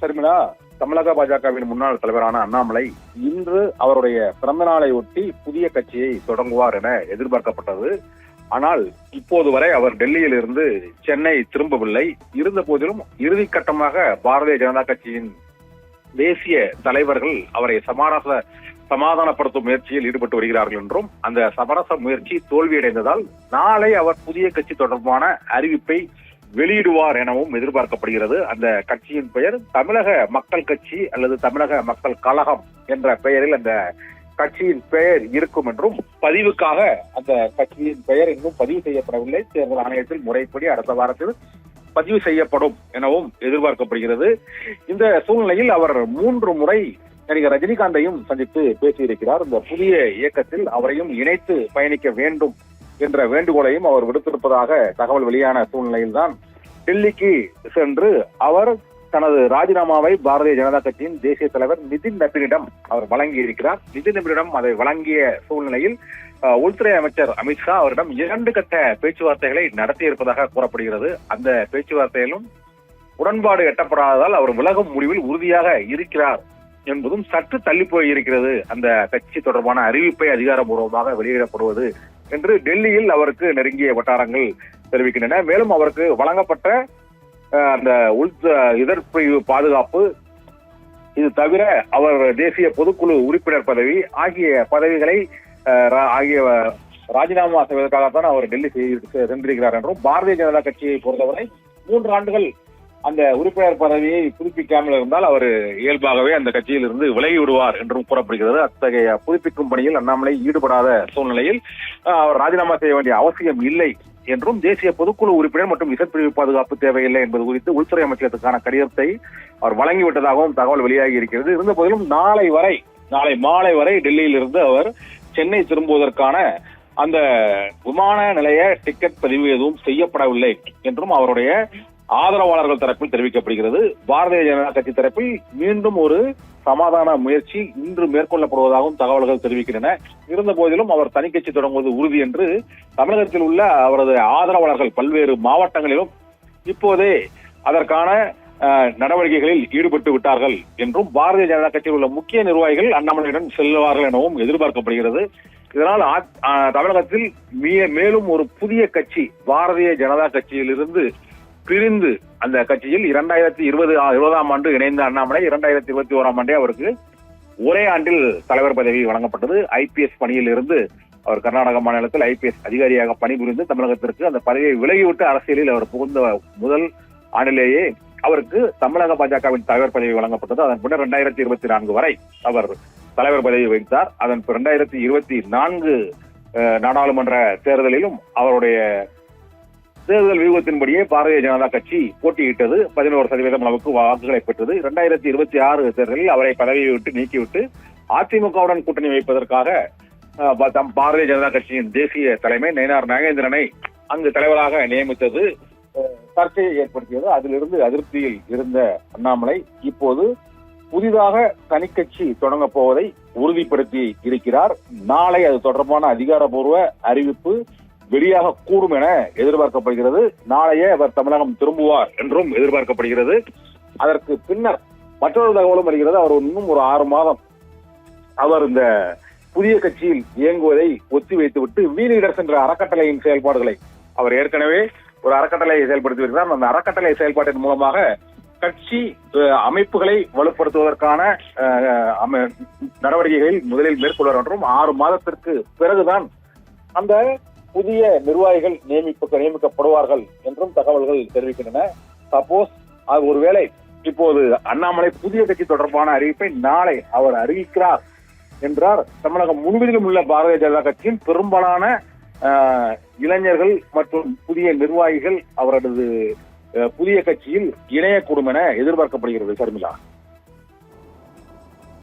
ஷர்மிளா, தமிழக பாஜகவின் முன்னாள் தலைவரான அண்ணாமலை இன்று அவருடைய பிறந்த நாளை ஒட்டி புதிய கட்சியை தொடங்குவார் என எதிர்பார்க்கப்பட்டது. ஆனால் இப்போது வரை அவர் டெல்லியில் இருந்து சென்னை திரும்பவில்லை. இருந்த போதிலும் இறுதிக்கட்டமாக பாரதிய ஜனதா கட்சியின் தேசிய தலைவர்கள் அவரை சமாதானப்படுத்தும் முயற்சியில் ஈடுபட்டு வருகிறார்கள் என்றும், அந்த சமரச முயற்சி தோல்வியடைந்ததால் நாளை அவர் புதிய கட்சி தொடர்பான அறிவிப்பை வெளியிடுவார் எனவும் எதிர்பார்க்கப்படுகிறது. அந்த கட்சியின் பெயர் தமிழக மக்கள் கட்சி அல்லது தமிழக மக்கள் கழகம் என்ற பெயரில் அந்த கட்சியின் பெயர் இருக்கும் என்றும், பதிவுக்காக அந்த கட்சியின் பெயர் இன்னும் பதிவு செய்யப்படவில்லை. தேர்தல் ஆணையத்தில் முறைப்படி அடுத்த வாரத்தில் பதிவு செய்யப்படும் எனவும் எதிர்பார்க்கப்படுகிறது. இந்த சூழ்நிலையில் அவர் 3 முறை நடிகர் ரஜினிகாந்தையும் சந்தித்து பேசியிருக்கிறார். இந்த புதிய இயக்கத்தில் அவரையும் இணைத்து பயணிக்க வேண்டும் என்ற வேண்டுகோளையும் அவர் விடுத்திருப்பதாக தகவல் வெளியான சூழ்நிலையில்தான் டெல்லிக்கு சென்று அவர் தனது ராஜினாமாவை பாரதிய ஜனதா கட்சியின் தேசிய தலைவர் நிதின் நபினிடம் அவர் வழங்கி இருக்கிறார். நிதின் நபினிடம் அதை வழங்கிய சூழ்நிலையில் உள்துறை அமைச்சர் அமித்ஷா அவரிடம் 2 கட்ட பேச்சுவார்த்தைகளை நடத்தியிருப்பதாக கூறப்படுகிறது. அந்த பேச்சுவார்த்தையிலும் உடன்பாடு எட்டப்படாததால் அவர் விலகும் முடிவில் உறுதியாக இருக்கிறார் என்பதும் சற்று தள்ளி போய் இருக்கிறது அந்த கட்சி தொடர்பான அறிவிப்பை அதிகாரப்பூர்வமாக வெளியிடப்படுவது என்று டெல்லியில் அவருக்கு நெருங்கிய வட்டாரங்கள் தெரிவிக்கின்றன. மேலும் அவருக்கு வழங்கப்பட்ட அந்த இதற்பிரிவு பாதுகாப்பு, இது தவிர அவர் தேசிய பொதுக்குழு உறுப்பினர் பதவி ஆகிய பதவிகளை ராஜினாமா செய்வதற்காகத்தான் அவர் டெல்லி சென்றிருக்கிறார் என்றும், பாரதிய ஜனதா கட்சியை பொறுத்தவரை 3 ஆண்டுகள் அந்த உறுப்பினர் பதவியை புதுப்பிக்காமல் இருந்தால் அவர் இயல்பாகவே அந்த கட்சியில் இருந்து விலகி விடுவார் என்றும் கூறப்படுகிறது. அத்தகைய புதுப்பிக்கும் பணியில் அண்ணாமலை ஈடுபடாத சூழ்நிலையில் அவர் ராஜினாமா செய்ய வேண்டிய அவசியம் இல்லை என்றும், தேசிய பொதுக்குழு உறுப்பினர் மற்றும் இசைப்பிரிவு பாதுகாப்பு தேவையில்லை என்பது குறித்து உள்துறை அமைச்சகத்துக்கான கடிதத்தை அவர் வழங்கிவிட்டதாகவும் தகவல் வெளியாகி இருக்கிறது. இருந்த போதிலும் நாளை மாலை வரை டெல்லியில் இருந்து அவர் சென்னை திரும்புவதற்கான அந்த விமான நிலைய டிக்கெட் பதிவு எதுவும் செய்யப்படவில்லை என்றும் அவருடைய ஆதரவாளர்கள் தரப்பில் தெரிவிக்கப்படுகிறது. பாரதிய ஜனதா கட்சி தரப்பில் மீண்டும் ஒரு சமாதான முயற்சி இன்று மேற்கொள்ளப்படுவதாகவும் தகவல்கள் தெரிவிக்கின்றன. இருந்த போதிலும் அவர் தனி கட்சி தொடங்குவது உறுதி என்று தமிழகத்தில் உள்ள அவரது ஆதரவாளர்கள் பல்வேறு மாவட்டங்களிலும் இப்போதே அதற்கான நடவடிக்கைகளில் ஈடுபட்டு விட்டார்கள் என்றும், பாரதிய ஜனதா கட்சியில் உள்ள முக்கிய நிர்வாகிகள் அண்ணாமலையுடன் செல்வார்கள் எனவும் எதிர்பார்க்கப்படுகிறது. இதனால் தமிழகத்தில் மேலும் ஒரு புதிய கட்சி பாரதிய ஜனதா கட்சியிலிருந்து பிரிந்து அந்த கட்சியில் 2020ஆம் ஆண்டு இணைந்த அண்ணாமலை 2021ஆம் ஆண்டே அவருக்கு ஒரே ஆண்டில் தலைவர் பதவி வழங்கப்பட்டது. IPS பணியில் இருந்து அவர் கர்நாடக மாநிலத்தில் IPS அதிகாரியாக பணிபுரிந்து தமிழகத்திற்கு அந்த பதவியை விலகிவிட்டு அரசியலில் அவர் புகுந்த முதல் ஆண்டிலேயே அவருக்கு தமிழக பாஜகவின் தலைவர் பதவி வழங்கப்பட்டது. அதன் பின்னர் 2024 வரை அவர் தலைவர் பதவி வகித்தார். அதன் 2024 நாடாளுமன்ற தேர்தலிலும் அவருடைய தேர்தல் வியூகத்தின்படியே பாரதிய ஜனதா கட்சி போட்டியிட்டது. 11% அளவுக்கு வாக்குகளை பெற்றது. 2026 தேர்தலில் அவரை பதவியை விட்டு நீக்கிவிட்டு அதிமுகவுடன் கூட்டணி வைப்பதற்காக பாரதிய ஜனதா கட்சியின் தேசிய தலைமை நயினார் நாகேந்திரனை அங்கு தலைவராக நியமித்தது சர்ச்சையை ஏற்படுத்தியது. அதிலிருந்து அதிருப்தியில் இருந்த அண்ணாமலை இப்போது புதிதாக தனி கட்சி தொடங்க போவதை உறுதிப்படுத்தி இருக்கிறார். நாளை அது தொடர்பான அதிகாரப்பூர்வ அறிவிப்பு வெளியாக கூடும் என எதிர்பார்க்கப்படுகிறது. நாளையே அவர் தமிழகம் திரும்புவார் என்றும் எதிர்பார்க்கப்படுகிறது. அதற்கு பின்னர் மற்றொரு தகவலும் வருகிறது. அவர் இன்னும் ஒரு 6 மாதம் அவர் இந்த புதிய கட்சியில் இயங்குவதை ஒத்தி வைத்துவிட்டு வி லீடர்ஸ் என்ற அறக்கட்டளையின் செயல்பாடுகளை அவர் ஏற்கனவே ஒரு அறக்கட்டளையை செயல்படுத்தி வருகிறார். அந்த அறக்கட்டளை செயல்பாட்டின் மூலமாக கட்சி அமைப்புகளை வலுப்படுத்துவதற்கான நடவடிக்கைகளில் முதலில் மேற்கொள்வார் என்றும், 6 மாதத்திற்கு பிறகுதான் அந்த புதிய நிர்வாகிகள் நியமிக்கப்படுவார்கள் என்றும் தகவல்கள் தெரிவிக்கின்றன. சப்போஸ் ஒருவேளை இப்போது அண்ணாமலை புதிய கட்சி தொடர்பான அறிவிப்பை நாளை அவர் அறிவிக்கிறார் என்றார், தமிழகம் முழுவதிலும் உள்ள பாரதிய ஜனதா கட்சியின் பெரும்பாலான இளைஞர்கள் மற்றும் புதிய நிர்வாகிகள் அவரது புதிய கட்சியில் இணையக்கூடும் என எதிர்பார்க்கப்படுகிறது. ஷர்மிளா.